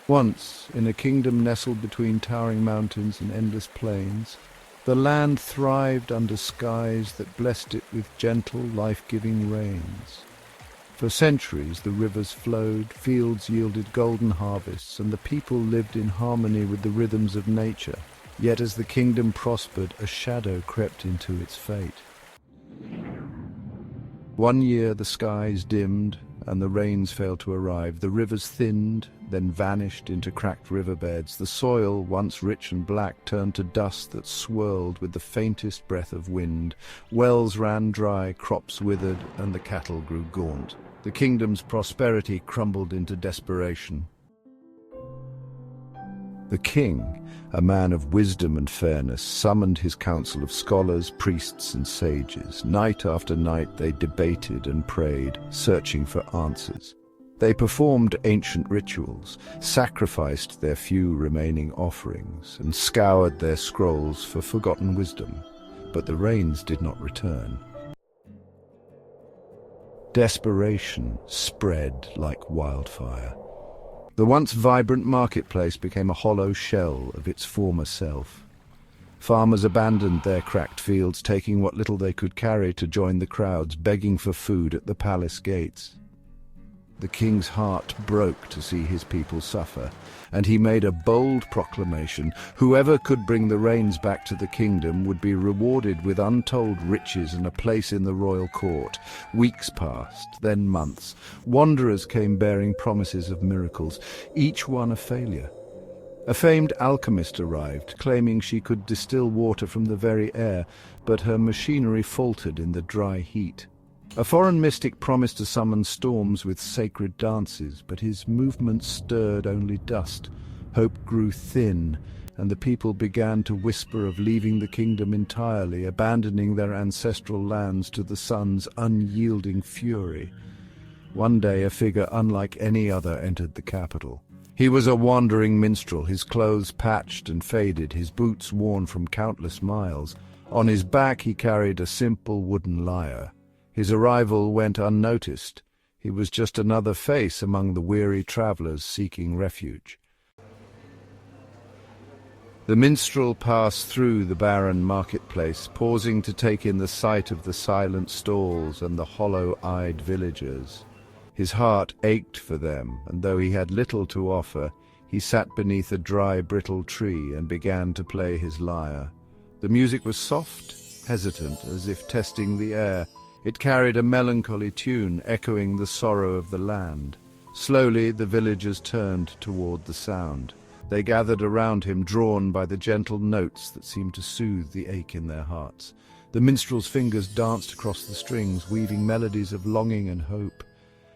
Once, in a kingdom nestled between towering mountains and endless plains, the land thrived under skies that blessed it with gentle, life-giving rains. For centuries the rivers flowed, fields yielded golden harvests, and the people lived in harmony with the rhythms of nature. Yet as the kingdom prospered, a shadow crept into its fate. One year the skies dimmed, and the rains failed to arrive. The rivers thinned, then vanished into cracked riverbeds. The soil, once rich and black, turned to dust that swirled with the faintest breath of wind. Wells ran dry, crops withered, and the cattle grew gaunt. The kingdom's prosperity crumbled into desperation. The king, a man of wisdom and fairness, summoned his council of scholars, priests, and sages. Night after night they debated and prayed, searching for answers. They performed ancient rituals, sacrificed their few remaining offerings, and scoured their scrolls for forgotten wisdom. But the rains did not return. Desperation spread like wildfire. The once vibrant marketplace became a hollow shell of its former self. Farmers abandoned their cracked fields, taking what little they could carry to join the crowds, begging for food at the palace gates. The king's heart broke to see his people suffer, and he made a bold proclamation. Whoever could bring the rains back to the kingdom would be rewarded with untold riches and a place in the royal court. Weeks passed, then months. Wanderers came bearing promises of miracles, each one a failure. A famed alchemist arrived, claiming she could distill water from the very air, but her machinery faltered in the dry heat. A foreign mystic promised to summon storms with sacred dances, but his movements stirred only dust. Hope grew thin, and the people began to whisper of leaving the kingdom entirely, abandoning their ancestral lands to the sun's unyielding fury. One day a figure unlike any other entered the capital. He was a wandering minstrel, his clothes patched and faded, his boots worn from countless miles. On his back he carried a simple wooden lyre. His arrival went unnoticed. He was just another face among the weary travelers seeking refuge. The minstrel passed through the barren marketplace, pausing to take in the sight of the silent stalls and the hollow-eyed villagers. His heart ached for them, and though he had little to offer, he sat beneath a dry, brittle tree and began to play his lyre. The music was soft, hesitant, as if testing the air. It carried a melancholy tune, echoing the sorrow of the land. Slowly the villagers turned toward the sound. They gathered around him, drawn by the gentle notes that seemed to soothe the ache in their hearts. The minstrel's fingers danced across the strings, weaving melodies of longing and hope.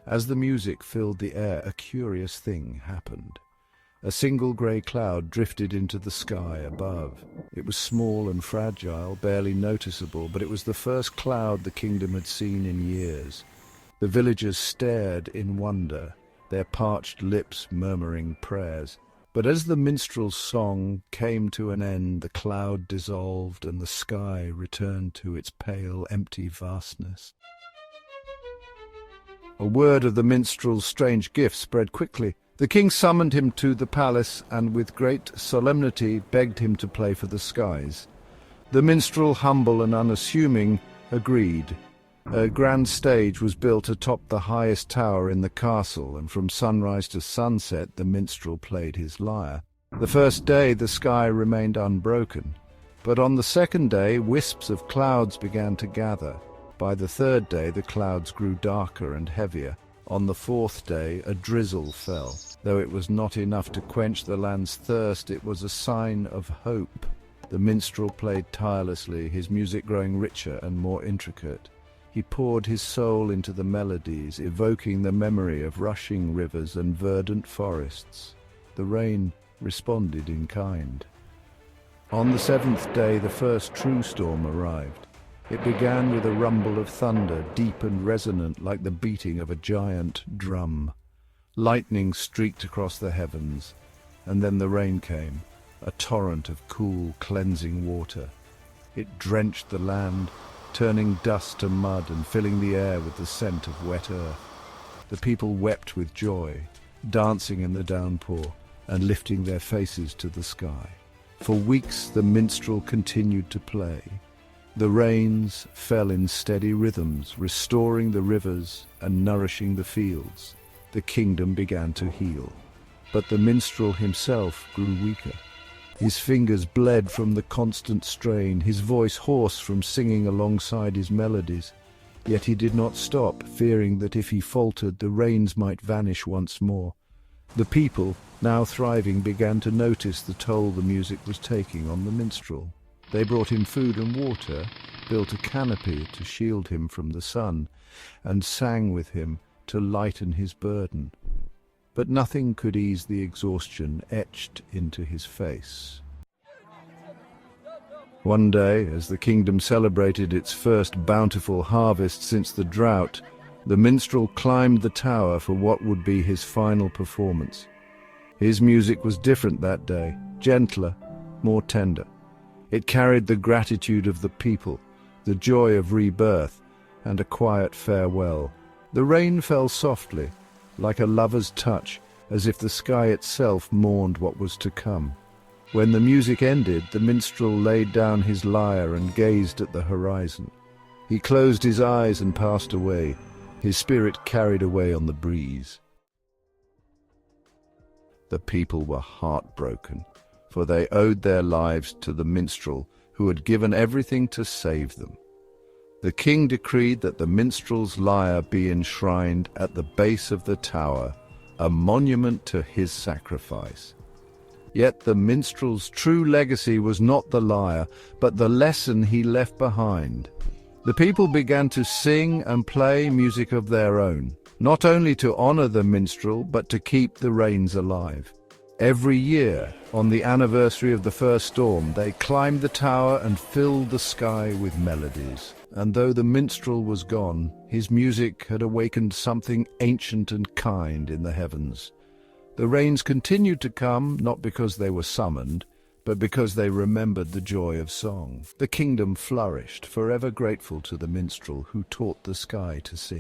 As the music filled the air, a curious thing happened. A single grey cloud drifted into the sky above. It was small and fragile, barely noticeable, but it was the first cloud the kingdom had seen in years. The villagers stared in wonder, their parched lips murmuring prayers. But as the minstrel's song came to an end, the cloud dissolved and the sky returned to its pale, empty vastness. A word of the minstrel's strange gift spread quickly. The king summoned him to the palace and with great solemnity begged him to play for the skies. The minstrel, humble and unassuming, agreed. A grand stage was built atop the highest tower in the castle, and from sunrise to sunset the minstrel played his lyre. The first day the sky remained unbroken, but on the second day wisps of clouds began to gather. By the third day the clouds grew darker and heavier. On the fourth day a drizzle fell. Though it was not enough to quench the land's thirst, it was a sign of hope. The minstrel played tirelessly, his music growing richer and more intricate. He poured his soul into the melodies, evoking the memory of rushing rivers and verdant forests. The rain responded in kind. On the seventh day the first true storm arrived. It began with a rumble of thunder, deep and resonant like the beating of a giant drum. Lightning streaked across the heavens, and then the rain came, a torrent of cool, cleansing water. It drenched the land, turning dust to mud and filling the air with the scent of wet earth. The people wept with joy, dancing in the downpour, and lifting their faces to the sky. For weeks the minstrel continued to play. The rains fell in steady rhythms, restoring the rivers and nourishing the fields. The kingdom began to heal. But the minstrel himself grew weaker. His fingers bled from the constant strain, his voice hoarse from singing alongside his melodies. Yet he did not stop, fearing that if he faltered, the rains might vanish once more. The people, now thriving, began to notice the toll the music was taking on the minstrel. They brought him food and water, built a canopy to shield him from the sun, and sang with him to lighten his burden. But nothing could ease the exhaustion etched into his face. One day, as the kingdom celebrated its first bountiful harvest since the drought, the minstrel climbed the tower for what would be his final performance. His music was different that day, gentler, more tender. It carried the gratitude of the people, the joy of rebirth, and a quiet farewell. The rain fell softly, like a lover's touch, as if the sky itself mourned what was to come. When the music ended, the minstrel laid down his lyre and gazed at the horizon. He closed his eyes and passed away, his spirit carried away on the breeze. The people were heartbroken, for they owed their lives to the minstrel who had given everything to save them. The king decreed that the minstrel's lyre be enshrined at the base of the tower, a monument to his sacrifice. Yet the minstrel's true legacy was not the lyre, but the lesson he left behind. The people began to sing and play music of their own, not only to honor the minstrel, but to keep the rains alive. Every year, on the anniversary of the first storm, they climbed the tower and filled the sky with melodies. And though the minstrel was gone, his music had awakened something ancient and kind in the heavens. The rains continued to come, not because they were summoned, but because they remembered the joy of song. The kingdom flourished, forever grateful to the minstrel who taught the sky to sing.